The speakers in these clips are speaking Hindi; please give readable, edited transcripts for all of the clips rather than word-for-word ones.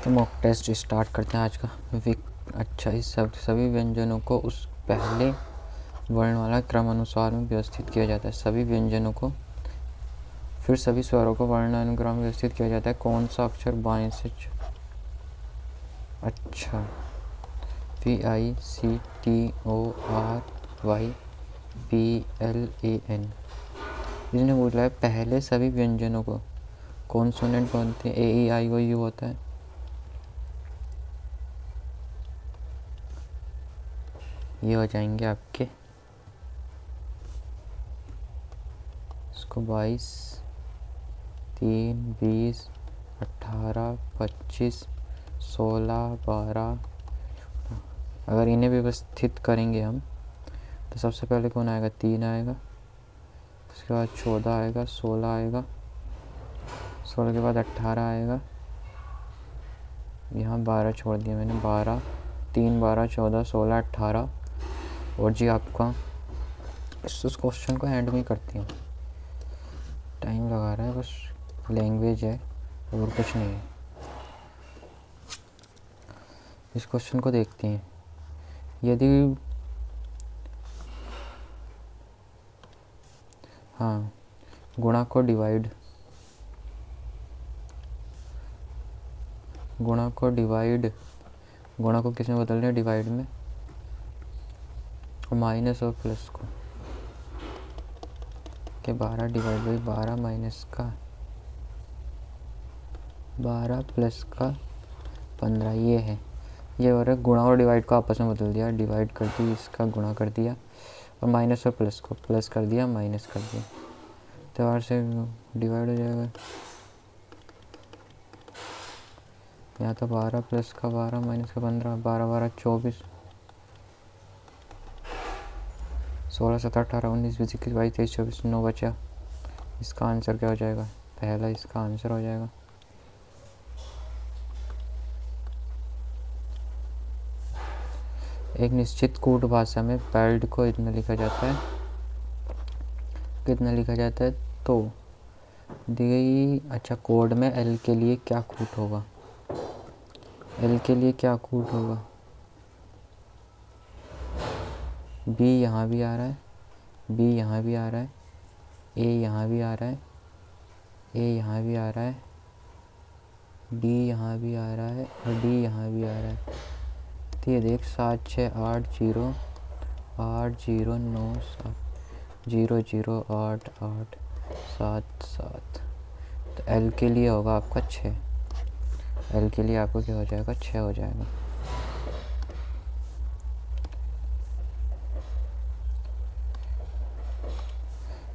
तो मॉक टेस्ट स्टार्ट करते हैं आज का। अच्छा, इस सभी व्यंजनों को उस पहले वर्णमाला क्रमानुसार में व्यवस्थित किया जाता है। सभी व्यंजनों को फिर सभी स्वरों को वर्णानुक्रम में व्यवस्थित किया जाता है। कौन सा अक्षर बाएं से अच्छा, PICTORYPLAN। इसने बोला है पहले सभी व्यंजनों को। कॉन्सोनेंट कौन थे? AEIOU होता है। ये हो जाएंगे आपके इसको 22, 3, 20, 18, 25, 16, 12। अगर इन्हें व्यवस्थित करेंगे हम तो सबसे पहले कौन आएगा? 3 आएगा, उसके बाद 14 आएगा, 16 आएगा, 16 के बाद 18 आएगा, यहाँ 12 छोड़ दिया मैंने। 12, 3, 12, 14, 16, 18। और जी आपका इस क्वेश्चन को एंड में करती हूँ, टाइम लगा रहा है बस, लैंग्वेज है और कुछ नहीं है। इस क्वेश्चन को देखते हैं। यदि गुणा को किस में बदल रहे हैं? डिवाइड में। और माइनस और प्लस को के 12 डिवाइड बाई 12 माइनस का 12 प्लस का 15। ये है, ये हो रहा है। गुणा और डिवाइड को आपस में बदल दिया, डिवाइड कर दी, इसका गुणा कर दिया, और माइनस और प्लस को प्लस कर दिया, माइनस कर दिया। तो से डिवाइड हो जाएगा। यहाँ तो 12 प्लस का 12 माइनस का 15, 12, 12, 24, 16, 17, 18, 19, 20, 21, 22, 23, 24, 9 बचा। इसका आंसर क्या हो जाएगा? पहला इसका आंसर हो जाएगा। एक निश्चित कूट भाषा में पैल्ड को इतना लिखा जाता है, कितना लिखा जाता है? तो दी अच्छा, कोड में एल के लिए क्या कूट होगा? एल के लिए क्या कूट होगा? बी यहाँ भी आ रहा है, बी यहाँ भी आ रहा है, ए यहाँ भी आ रहा है, ए यहाँ भी आ रहा है, डी यहाँ भी आ रहा है, और डी यहाँ भी आ रहा है। तो ये देख 7, 6, 8, 0, 8, 0, 9, 7, 0, 0, 8, 8, 7, 7। तो एल के लिए होगा आपका 6। एल के लिए आपको क्या हो जाएगा? 6 हो जाएगा।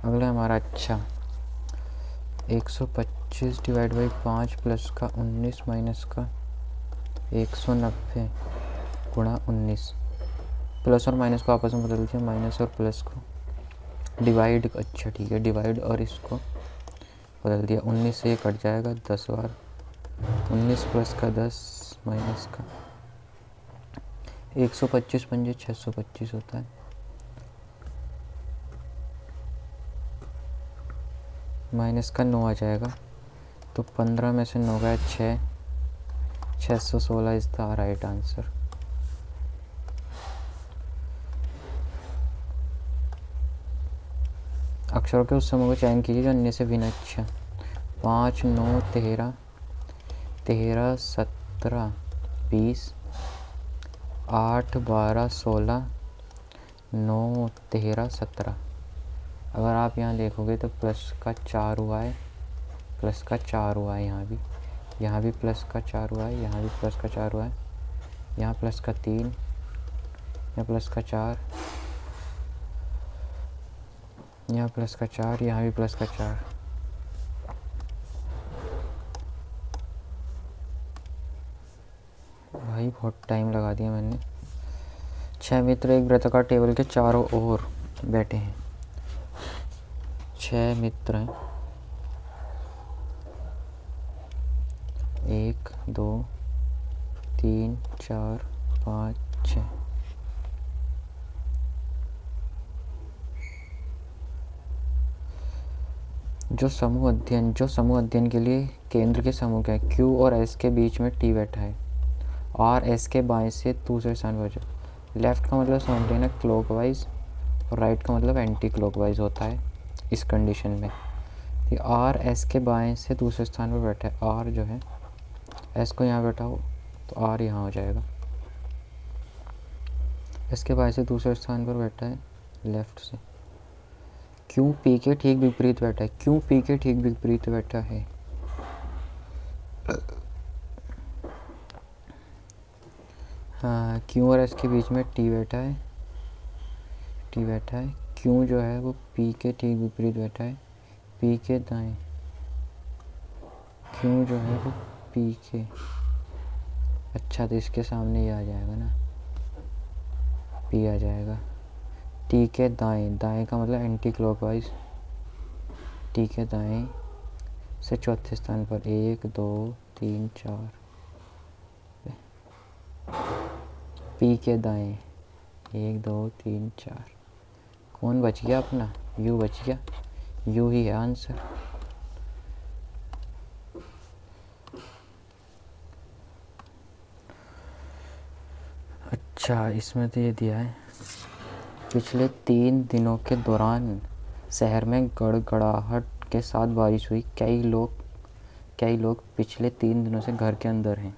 अगला हमारा अच्छा, 125 डिवाइड बाई 5 प्लस का 19 माइनस का 190 गुणा 19। प्लस और माइनस को आपस में बदल दिया, माइनस और प्लस को डिवाइड। अच्छा ठीक है, डिवाइड और इसको बदल दिया। 19 से ये कट जाएगा 10 बार। 19 प्लस का 10 माइनस का 125 पंजे 625 होता है। माइनस का 9 आ जाएगा, तो 15 में से 9 गया 6, 616 इज द राइट आंसर। अक्षरों के उस समूह को चयन कीजिए जो अन्य से भिन्न। अच्छा, 5, 9, 13, 13, 17, 20, 8, 12, 16, 9, 13, 17। अगर आप यहाँ देखोगे तो प्लस का 4 हुआ है, प्लस का 4 हुआ है, यहाँ भी प्लस का 4 हुआ है, यहाँ भी प्लस का 4 हुआ है, यहाँ प्लस का 3, यहाँ प्लस का 4, यहाँ प्लस का 4, यहाँ भी प्लस का 4। भाई बहुत टाइम लगा दिया मैंने। 6 मित्र एक वृत्ताकार टेबल के चारों ओर बैठे हैं। 6 मित्र हैं, 1, 2, 3, 4, 5, 6। जो समूह अध्ययन के लिए केंद्र के समूह का है, Q और S के बीच में T बैठा है, R S के बाएं से दूसरे स्थान पर जाए। लेफ्ट का मतलब समझ लेना क्लॉकवाइज और राइट का मतलब एंटी क्लॉकवाइज होता है इस कंडीशन में। तो R S के बाएं से दूसरे स्थान पर बैठा है, R जो है S को यहाँ बैठा हो तो R यहाँ हो जाएगा। S के बाएं से दूसरे स्थान पर बैठा है लेफ्ट से। क्यों P के ठीक विपरीत बैठा है, क्यों P के ठीक विपरीत बैठा है, हाँ Q और S के बीच में T बैठा है, T बैठा है। Q जो है वो P के ठीक विपरीत बैठा है, P के दाएं। Q जो है वो P के, अच्छा तो इसके सामने ये आ जाएगा ना, P आ जाएगा। T के दाएं, दाएं का मतलब एंटी क्लॉकवाइज, T के दाएं से चौथे स्थान पर 1 2 3 4, P के दाएं 1 2 3 4, कौन बच गया अपना, U बच गया, U ही है आंसर। अच्छा इसमें तो ये दिया है, पिछले 3 दिनों के दौरान शहर में गड़गड़ाहट के साथ बारिश हुई, कई लोग पिछले 3 दिनों से घर के अंदर हैं।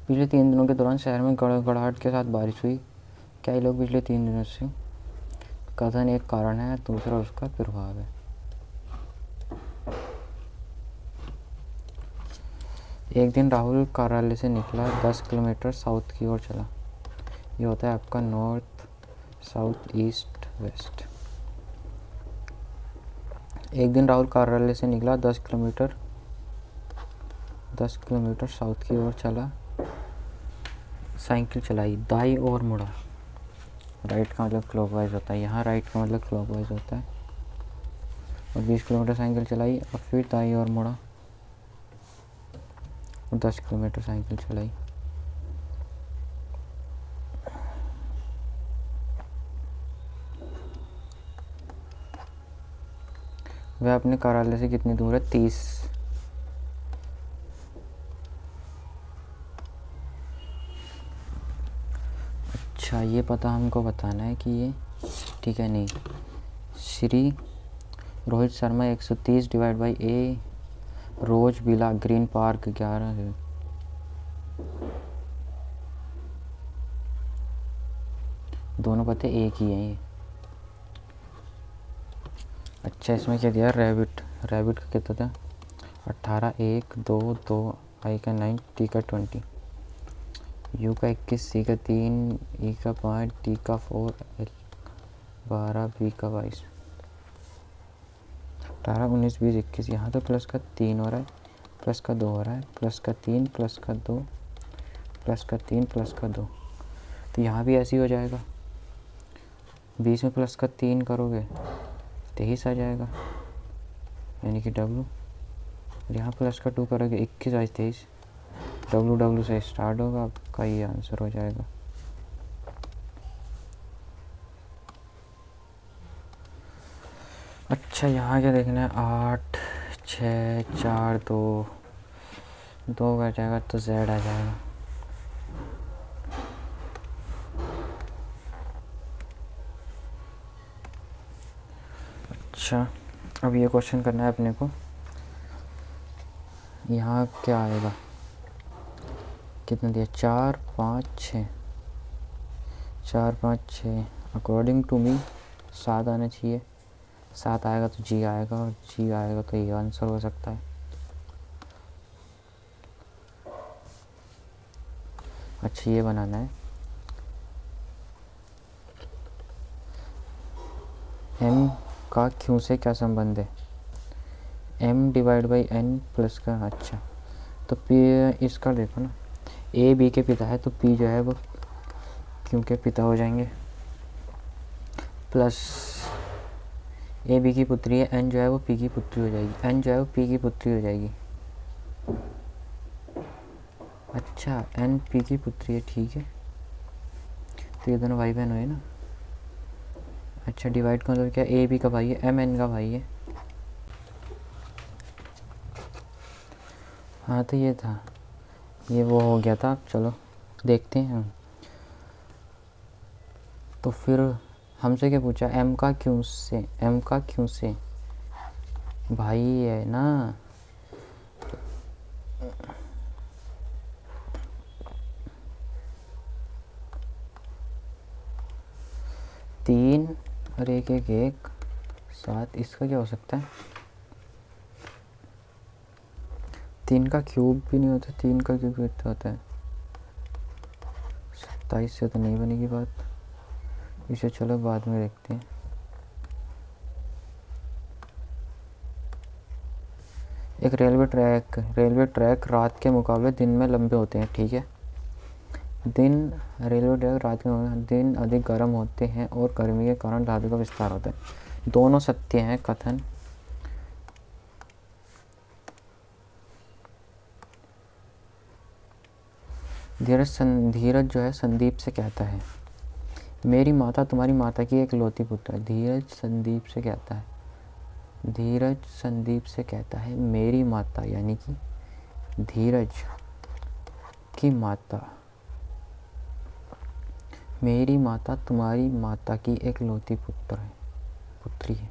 पिछले 3 दिनों के दौरान शहर में गड़गड़ाहट के साथ बारिश हुई, कई लोग पिछले 3 दिनों से, कथन एक कारण है, दूसरा उसका प्रभाव है। एक दिन राहुल कार्यालय से निकला, 10 किलोमीटर साउथ की ओर चला। ये होता है आपका नॉर्थ साउथ ईस्ट वेस्ट। एक दिन राहुल कार्यालय से निकला, 10 किलोमीटर साउथ की ओर चला, साइकिल चलाई, दाई और मुड़ा। राइट का मतलब क्लॉकवाइज होता है, यहाँ राइट का मतलब क्लॉकवाइज होता है। और 20 किलोमीटर साइकिल चलाई और फिर दाई और मुड़ा और 10 किलोमीटर साइकिल चलाई। वह अपने कार्यालय से कितनी दूर है, 30। अच्छा ये पता हमको बताना है कि ये ठीक है नहीं। Shri Rohit Sharma 130 divide by a rose villa green park 11 है। दोनों पते एक ही हैं ये। अच्छा इसमें क्या दिया, रैबिट का कितना था, 18 1 2 2 आई का 9 टी का 20 यू का 21 सी का 3 ई का 5 टी का 4 एल 12 बी का 22 18 19 20 21। यहाँ तो प्लस का 3 हो रहा है, प्लस का 2 हो रहा है, प्लस का 3 प्लस का 2 प्लस का 3 प्लस का 2, तो यहाँ भी ऐसे ही हो जाएगा। 20 में प्लस का 3 करोगे 23 आ जाएगा, यानी कि डब्लू। यहाँ प्लस का 2 करोगे 21 आज 23, डब्लू से स्टार्ट होगा, आपका ये आंसर हो जाएगा। अच्छा यहाँ क्या देखना है, 8 6 4 2 2 बैठ जाएगा तो जेड आ जाएगा। अच्छा अब ये क्वेश्चन करना है अपने को, यहाँ क्या आएगा, कितना दिया, 4 5 6 4 5 6, अकॉर्डिंग टू मी 7 आना चाहिए, 7 आएगा तो जी आएगा, और जी आएगा तो ये आंसर हो सकता है। अच्छा ये बनाना है, m का q से क्या संबंध है, m divide by n plus का। अच्छा तो p इसका देखो ना, a b के पिता है तो p जो है वो q के पिता हो जाएंगे, प्लस a b की पुत्री है, n जो है वो p की पुत्री हो जाएगी, n जो है वो p की पुत्री हो जाएगी। अच्छा n p की पुत्री है, ठीक है, तो ये दोनों भाई बहन हुए ना, अच्छा, डिवाइड का मतलब क्या, ए बी का भाई है, एम एन का भाई है। हाँ तो ये था, ये वो हो गया था। चलो देखते हैं हम। तो फिर हमसे क्या पूछा, एम का क्यों से, एम का क्यों से भाई है ना। तीन और एक एक एक 7, इसका क्या हो सकता है। 3 का क्यूब भी नहीं होता, 3 का क्यूब कितना होता है, 27 से तो नहीं बनेगी बात, इसे चलो बाद में देखते हैं। एक रेलवे ट्रैक रात के मुकाबले दिन में लंबे होते हैं, ठीक है। रेलवे ट्रैक रात के मुकाबले दिन अधिक गर्म होते हैं और गर्मी के कारण धातु का विस्तार होता है। दोनों सत्य हैं कथन। धीरज जो है संदीप से कहता है, मेरी माता तुम्हारी माता की एक लौती पुत्र है। धीरज संदीप से कहता है मेरी माता, यानी कि धीरज की माता, मेरी माता तुम्हारी माता की एक लौती पुत्री है।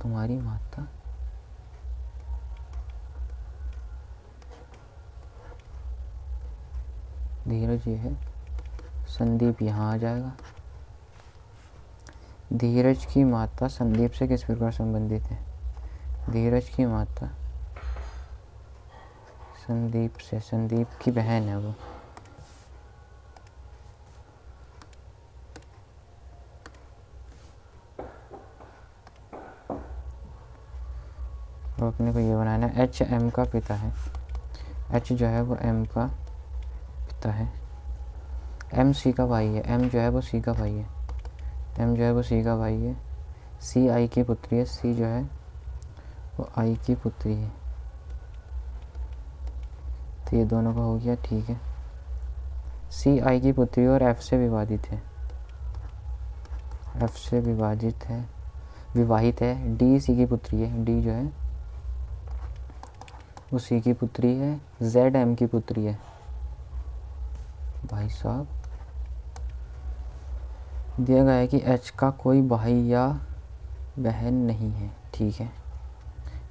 तुम्हारी माता धीरज ये है, संदीप यहाँ आ जाएगा। धीरज की माता संदीप से किस प्रकार संबंधित है। धीरज की माता संदीप से, संदीप की बहन है वो। अपने को ये बनाना है, एच एम का पिता है। एच जो है वो एम का पिता है। एम सी का भाई है, एम जो है वो सी का भाई है। सी आई की पुत्री है, सी जो है वो आई की पुत्री है। तो ये दोनों का हो गया, ठीक है। सी आई की पुत्री और एफ से विवाहित है। डी सी की पुत्री है, डी जो है वो सी की पुत्री है। जेड एम की पुत्री है। भाई साहब दिया गया है कि एच का कोई भाई या बहन नहीं है, ठीक है।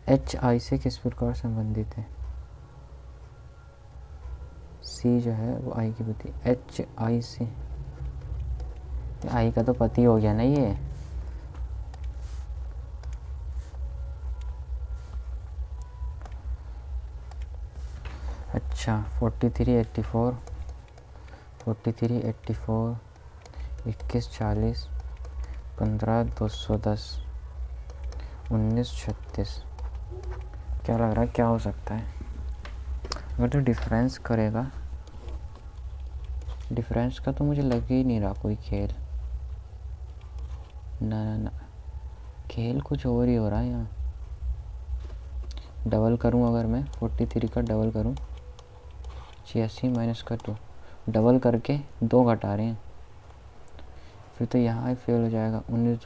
एच आई से किस प्रकार संबंधित है। सी जो है वो आई की पुत्री, एच आई से, आई का तो पति हो गया ना ये। अच्छा 43, 84, 21, 40, 15, 210, 19, 36। क्या लग रहा है क्या हो सकता है। अगर तो डिफरेंस करेगा, डिफरेंस का तो मुझे लग ही नहीं रहा कोई खेल। ना खेल कुछ और ही हो रहा है यहाँ। डबल करूँ, अगर मैं 43 का डबल करूँ, 86 माइनस का 2, डबल करके 2 घटा रहे हैं, फिर तो यहाँ फेल हो जाएगा। 19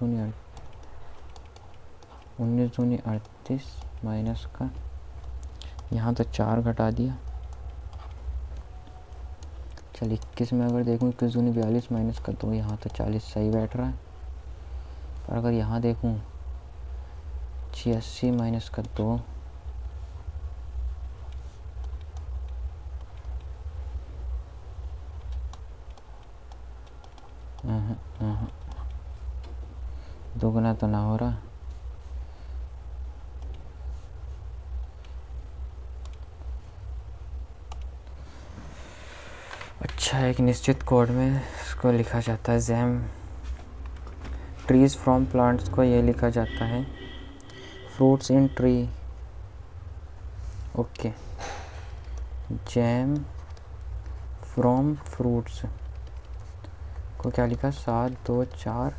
दूनी 38 माइनस का, यहाँ तो 4 घटा दिया। चल 21 में अगर देखूँ, 21 दूनी 42 माइनस का 2, यहाँ तो 40 सही बैठ रहा है। पर अगर यहाँ देखूँ 86 माइनस का 2, दोगुना तो ना हो रहा। अच्छा, एक निश्चित कोड में इसको लिखा जाता है जैम ट्रीज फ्रॉम प्लांट्स को ये लिखा जाता है fruits in tree. Okay, jam from fruits को क्या लिखा, 7, 2, 4,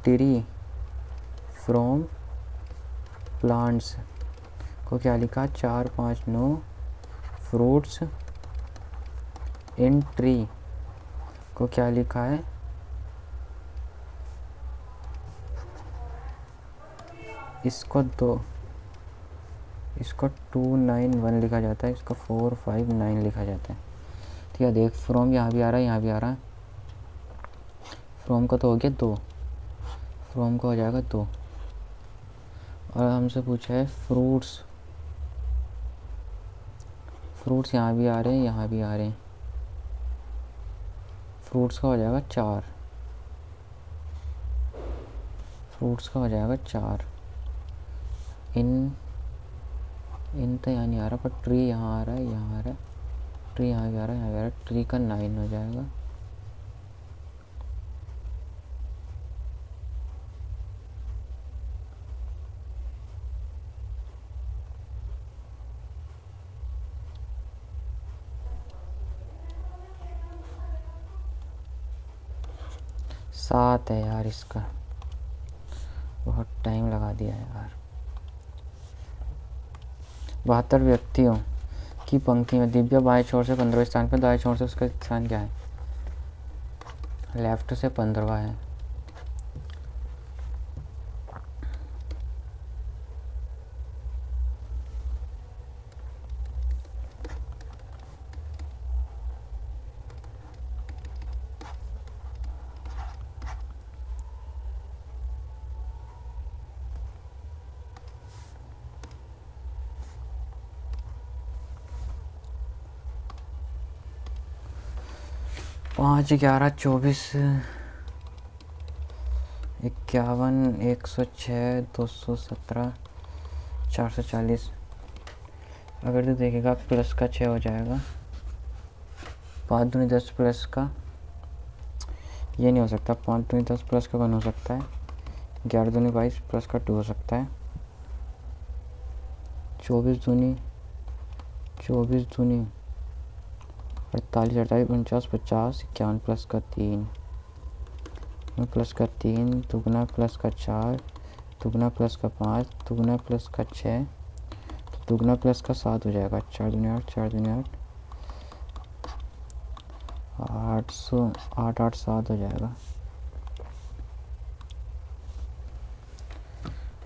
ट्री फ्रॉम प्लांट्स को क्या लिखा, 4, 5, 9 फ्रूट्स इन ट्री को क्या लिखा है, इसको 291 लिखा जाता है, इसको 459 लिखा जाता है। ठीक है, देख फ्रॉम यहाँ भी आ रहा है, यहाँ भी आ रहा है। फ्रॉम का तो हो गया 2, फ्रॉम का हो जाएगा 2। और हमसे पूछा है फ्रूट्स, फ्रूट्स यहाँ भी आ रहे हैं, यहाँ भी आ रहे हैं। फ्रूट्स का हो जाएगा 4, फ्रूट्स का हो जाएगा 4। इन तो यहाँ नहीं आ रहा, पर ट्री यहाँ आ रहा है, यहाँ आ रहा है, ट्री यहाँ भी आ रहा है, यहाँ भी आ रहा है। ट्री का 9 हो जाएगा। सात है यार, इसका बहुत टाइम लगा दिया है यार। 72 व्यक्तियों की पंक्ति में दिव्या बाएं छोर से 15वें स्थान पर, दाएं छोर से उसका स्थान क्या है, लेफ्ट से 15वां है। पाँच 11 24 51 106 217 440। अगर तो देखेगा प्लस का 6 हो जाएगा। 5 दूनी 10 प्लस का ये नहीं हो सकता, 5 दूनी 10 प्लस का 1 हो सकता है। 11 दूनी 22 प्लस का 2 हो सकता है। 24 दूनी 48 48 49 50 51 प्लस का 3 प्लस का 3 दुगना प्लस का 4 दुगना प्लस का 5 दुगना प्लस का 6 दुगना प्लस का 7 हो जाएगा। 4 दूनी 8 4 दूनी 8 8 8 7 हो जाएगा।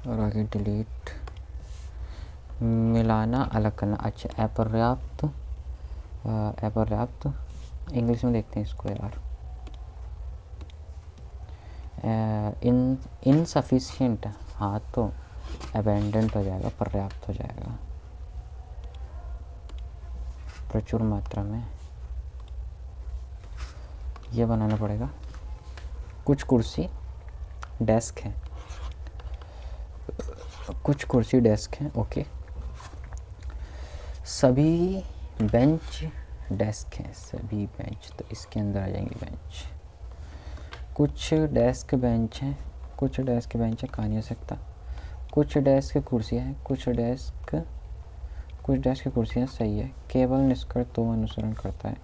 और आगे डिलीट, मिलाना अलग करना। अच्छा, अपर्याप्त, अपर्याप्त इंग्लिश में देखते हैं इसको यार। इनसफिशिएंट, हाँ तो अबेंडेंट हो जाएगा, पर्याप्त हो जाएगा, प्रचुर मात्रा में। ये बनाना पड़ेगा। कुछ कुर्सी डेस्क है, कुछ कुर्सी डेस्क हैं, ओके। सभी बेंच डेस्क हैं, सभी बेंच, तो इसके अंदर आ जाएंगे बेंच। कुछ डेस्क बेंच हैं, कुछ डेस्क बेंच है, कहा नहीं हो सकता। कुछ डेस्क कुर्सियाँ हैं, कुछ डेस्क कुर्सियाँ, सही है। केवल निष्कर्ष तो अनुसरण करता है।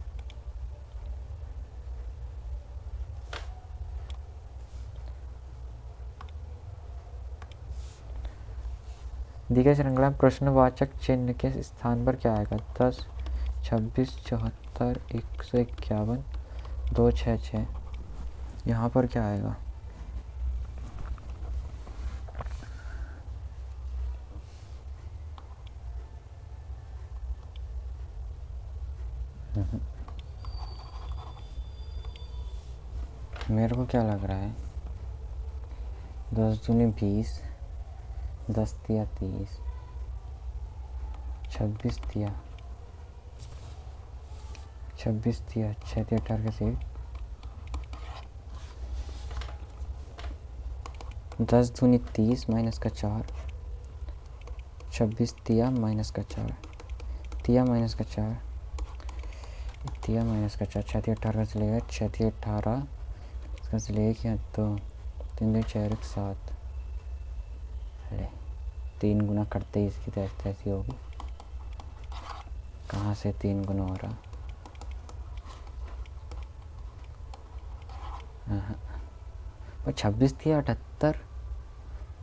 दी गई श्रृंखला में प्रश्नवाचक चिन्ह के स्थान पर क्या आएगा। 10 26 74 151 266। यहाँ पर क्या आएगा। मेरे को क्या लग रहा है, 10 दूनी 20 10 तिया 30 26 तिया 6 तिया 18 से 10 दूनी 30 माइनस का 4 26 तिया माइनस का 4 तिया माइनस का 4 तिया माइनस का 4 6 तिया 18 से लेगा 6 तिया 18 इसका से ले क्या, तो 3 2 4 1 7। अरे 3 गुना करते ही इसकी तो ऐसी होगी। कहाँ से 3 गुना हो रहा। और 26 थी 78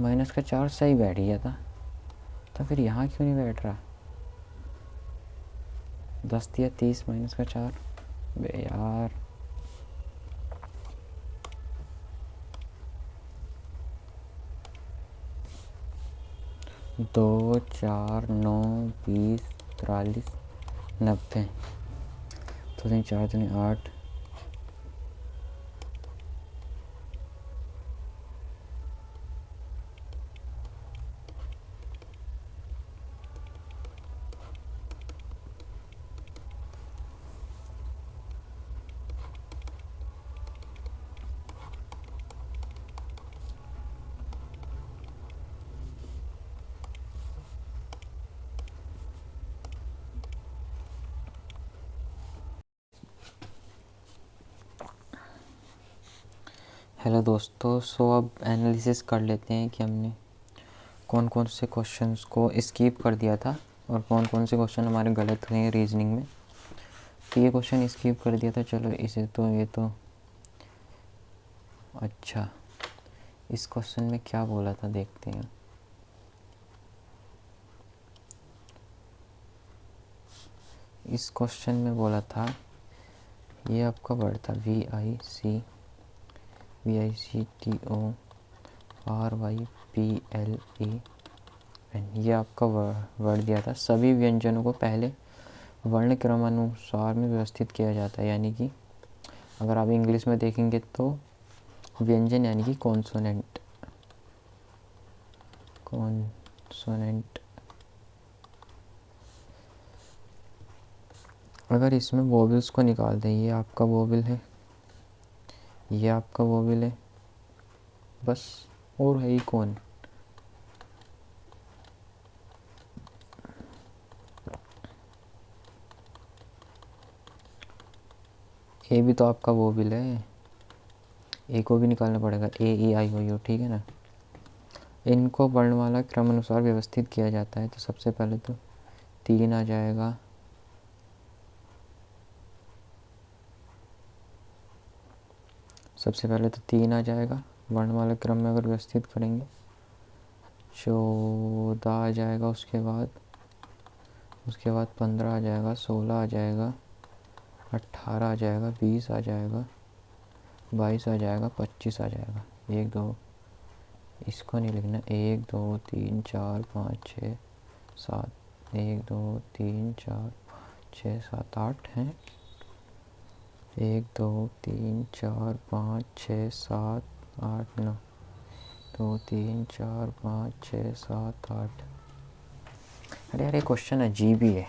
माइनस का 4 सही बैठ गया था, तो फिर यहाँ क्यों नहीं बैठ रहा। 10 थी 30 माइनस का 4, बे यार 2 4 9 20 43 90। तो 3 4 3 8। हेलो दोस्तों, सो अब एनालिसिस कर लेते हैं कि हमने कौन कौन से क्वेश्चंस को स्किप कर दिया था और कौन कौन से क्वेश्चन हमारे गलत हुए हैं रीजनिंग में। तो ये क्वेश्चन स्किप कर दिया था, चलो इसे तो ये तो अच्छा, इस क्वेश्चन में क्या बोला था देखते हैं। इस क्वेश्चन में बोला था, ये आपका वर्ड था VICTORYPLEN। ये आपका वर्ड दिया था। सभी व्यंजनों को पहले वर्ण क्रमानुसार में व्यवस्थित किया जाता है, यानी कि अगर आप इंग्लिश में देखेंगे तो व्यंजन यानी कि कॉन्सोनेंट अगर इसमें वोवेल्स को निकाल दें, ये आपका वोवेल है, ये आपका वोवेल है, बस, और है ही कौन। ए भी तो आपका वोवेल है, ए को भी निकालना पड़ेगा, AEIOU, ठीक है ना। इनको वर्णमाला क्रमानुसार व्यवस्थित किया जाता है। तो सबसे पहले तो 3 आ जाएगा, सबसे पहले तो 3 आ जाएगा वर्णमाला क्रम में अगर व्यवस्थित करेंगे। 14 आ जाएगा, उसके बाद 15 आ जाएगा, 16 आ जाएगा, 18 आ जाएगा, 20 आ जाएगा, 22 आ जाएगा, 25 आ जाएगा। 1 2, इसको नहीं लिखना, 1 2 3 4 5 6 7, 1 2 3 4 5 6 7 8 हैं। 1 2 3 4 5 6 7 8 9, 2 3 4 5 6 7 8। अरे यार, ये क्वेश्चन अजीब ही है।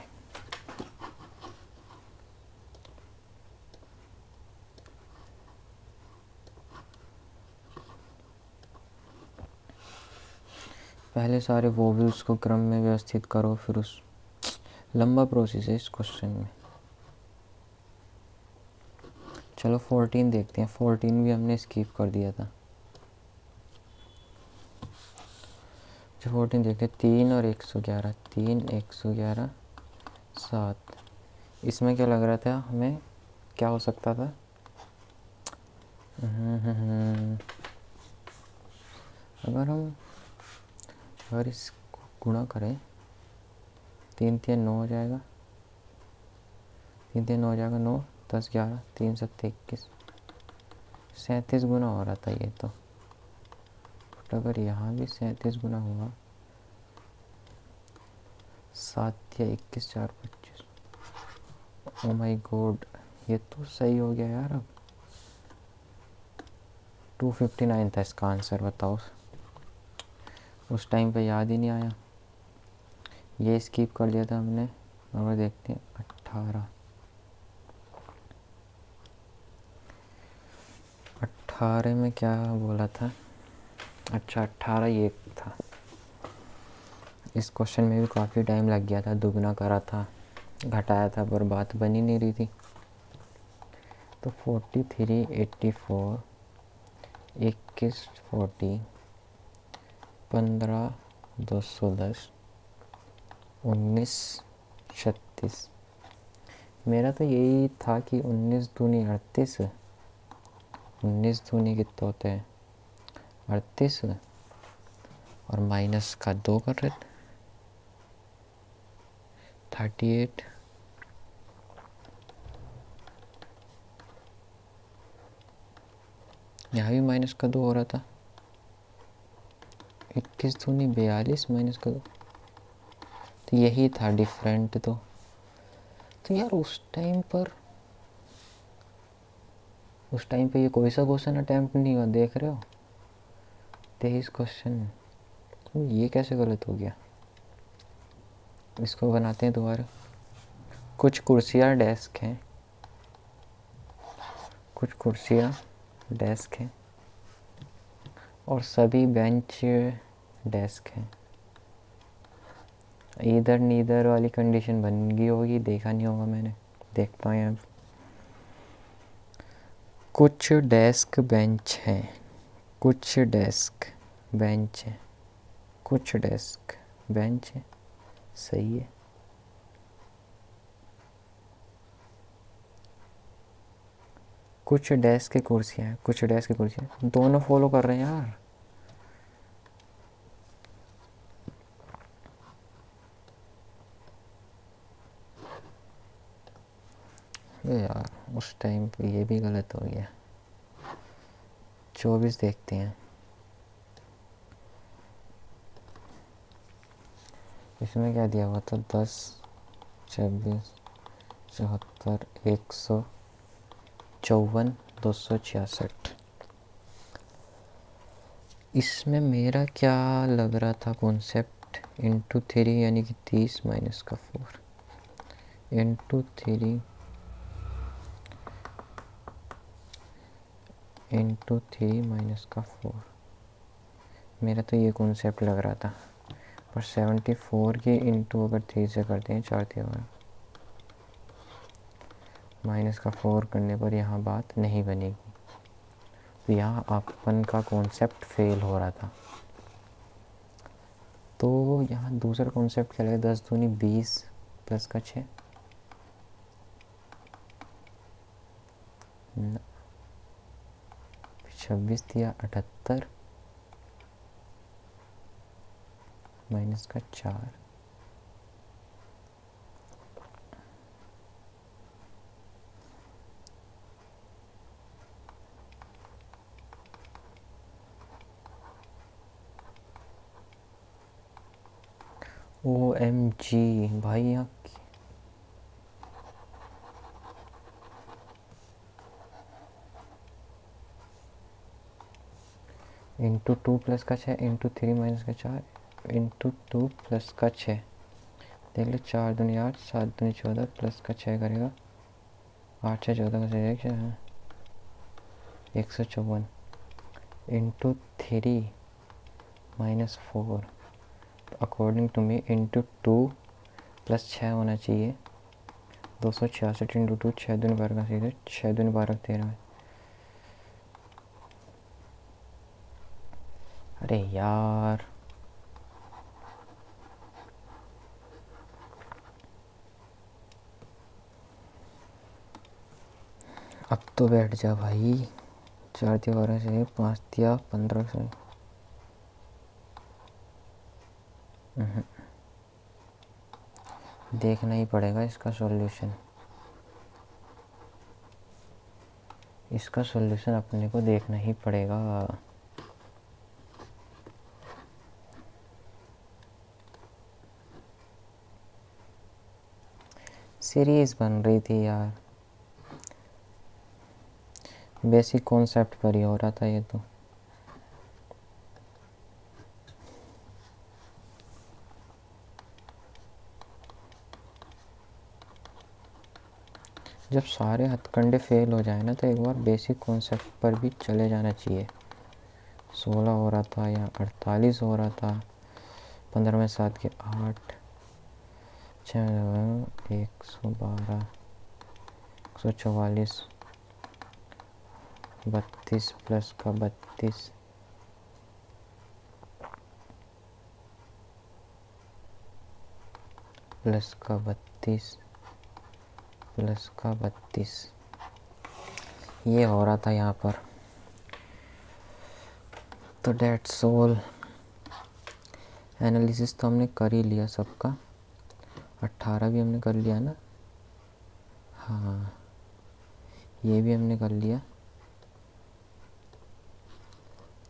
पहले सारे वोवेल्स को क्रम में व्यवस्थित करो, फिर उस लंबा प्रोसेस है इस क्वेश्चन में। चलो 14 देखते हैं। 14 भी हमने स्किप कर दिया था। 14 देखते हैं। 3 और 111, 3 111 7। इसमें क्या लग रहा था हमें, क्या हो सकता था। अगर इसको गुणा करें, 3 3 9 हो जाएगा, 3 3 9 हो जाएगा, 9 10 11 3 7 21, 37 गुना हो रहा था ये तो अगर यहाँ भी 37 गुना हुआ, 7 या 21 4 25। ओ माई गॉड, ये तो सही हो गया यार। अब 259 था इसका आंसर, बताओ। उस टाइम पे याद ही नहीं आया, ये स्किप कर दिया था हमने। और देखते हैं 18 में क्या बोला था। अच्छा, 18 ये था। इस क्वेश्चन में भी काफ़ी टाइम लग गया था, दुगना करा था, घटाया था, पर बात बनी नहीं रही थी। तो 43 84 21 40 15 210 19 36। मेरा तो यही था कि 19 दूनी 38, 19 दूनी कितने होते हैं 38, और माइनस का 2 कर रहे थे 38। यहाँ भी माइनस का 2 हो रहा था, 21 दूनी 42 माइनस का 2, तो यही था डिफरेंट। तो यार उस टाइम पे ये कोई सा क्वेश्चन अटैम्प्ट नहीं हुआ, देख रहे हो 23 क्वेश्चन। तो ये कैसे गलत हो गया? इसको बनाते हैं दोबारा। कुछ कुर्सियाँ डेस्क हैं, कुछ कुर्सियाँ डेस्क हैं और सभी बेंच डेस्क हैं। इधर नीदर वाली कंडीशन बन गई होगी, देखा नहीं होगा मैंने, देखता हूँ यहाँ। कुछ डेस्क बेंच हैं, कुछ डेस्क बेंच हैं, कुछ डेस्क बेंच है, सही है। कुछ डेस्क की कुर्सियाँ हैं, कुछ डेस्क की कुर्सियाँ, दोनों फॉलो कर रहे हैं यार। यार उस टाइम पे ये भी गलत हो गया। 24 देखते हैं, इसमें क्या दिया हुआ था? 10, 26, 74, 154, 266। इसमें मेरा क्या लग रहा था कॉन्सेप्ट? इंटू 3 यानी कि 30 माइनस का 4 इंटू 3 इंटू 3 माइनस का 4, मेरा तो ये कॉन्सेप्ट लग रहा था। पर 74 की इंटू अगर 3 से करते हैं 4 3 माइनस का 4 करने पर यहाँ बात नहीं बनेगी। तो यहाँ अपन का कॉन्सेप्ट फेल हो रहा था। तो यहाँ दूसरा कॉन्सेप्ट क्या लगेगा? 10 दूनी 20 प्लस का 6, 26 दिया 78 माइनस का 4। OMG भाई, यहाँ इंटू 2 प्लस का 6 इंटू 3 माइनस का 4 इंटू 2 प्लस का 6। देख लो, 4 दूनी 8, 7 दूनी 14 प्लस का 6 करेगा 8 6 14 का 154 into 3 minus 4, according to me into 2 plus 6 होना चाहिए। 266 इंटू 2, 6 दूनी 12 का सीधे 6 दूनी 12 13। अरे यार, अब तो बैठ जा भाई। 4 दिया 12 से 5 दिया 15 से। देखना ही पड़ेगा इसका सॉल्यूशन। इसका सॉल्यूशन अपने को देखना ही पड़ेगा। सीरीज बन रही थी यार, बेसिक कॉन्सेप्ट पर ही हो रहा था ये तो। जब सारे हथकंडे फेल हो जाए ना तो एक बार बेसिक कॉन्सेप्ट पर भी चले जाना चाहिए। 16 हो रहा था या 48 हो रहा था। 15 में 7 के 8, 6 112, 144, 32 प्लस का 32, प्लस का 32 प्लस का 32, ये हो रहा था यहाँ पर। तो डेट्स ऑल। एनालिसिस तो हमने कर ही लिया सबका। 18 भी हमने कर लिया ना? हाँ, ये भी हमने कर लिया।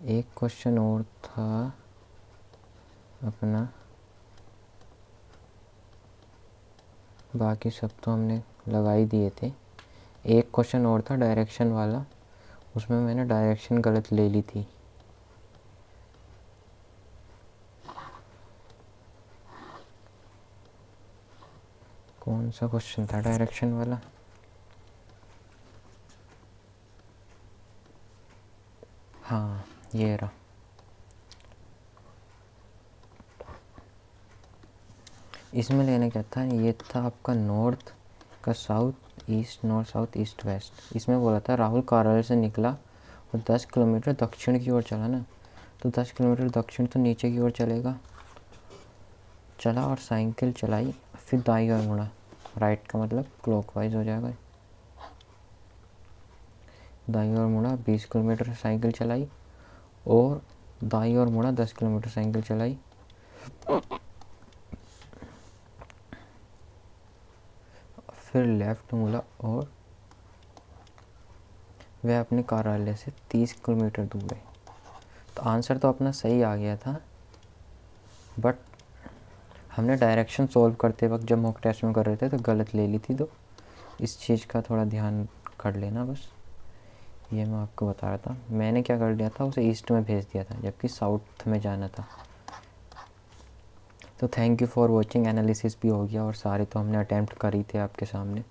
एक क्वेश्चन और था, अपना, बाकी सब तो हमने लगा ही दिए थे। एक क्वेश्चन और था डायरेक्शन वाला, उसमें मैंने डायरेक्शन गलत ले ली थी। कौन सा क्वेश्चन था डायरेक्शन वाला? हाँ, ये रहा। इसमें लेने क्या था, ये था आपका नॉर्थ का south east, north south east west. इसमें बोला था राहुल कार्यालय से निकला और 10 किलोमीटर दक्षिण की ओर चला ना, तो 10 किलोमीटर दक्षिण तो नीचे की ओर चलेगा। चला और साइकिल चलाई, फिर दाईं ओर मुड़ा। राइट का मतलब क्लॉकवाइज हो जाएगा। दाईं ओर मुड़ा, 20 किलोमीटर साइकिल चलाई, और दाईं ओर मुड़ा, 10 किलोमीटर साइकिल चलाई। फिर लेफ्ट मुड़ा और वह अपने कार्यालय से 30 किलोमीटर दूर है। तो आंसर तो अपना सही आ गया था, बट हमने डायरेक्शन सॉल्व करते वक्त जब मॉक टेस्ट में कर रहे थे तो गलत ले ली थी। तो इस चीज़ का थोड़ा ध्यान कर लेना बस, ये मैं आपको बता रहा था। मैंने क्या कर लिया था, उसे ईस्ट में भेज दिया था जबकि साउथ में जाना था। तो thank you for watching. Analysis भी हो गया और सारे तो हमने अटैम्प्ट कर ही थे आपके सामने।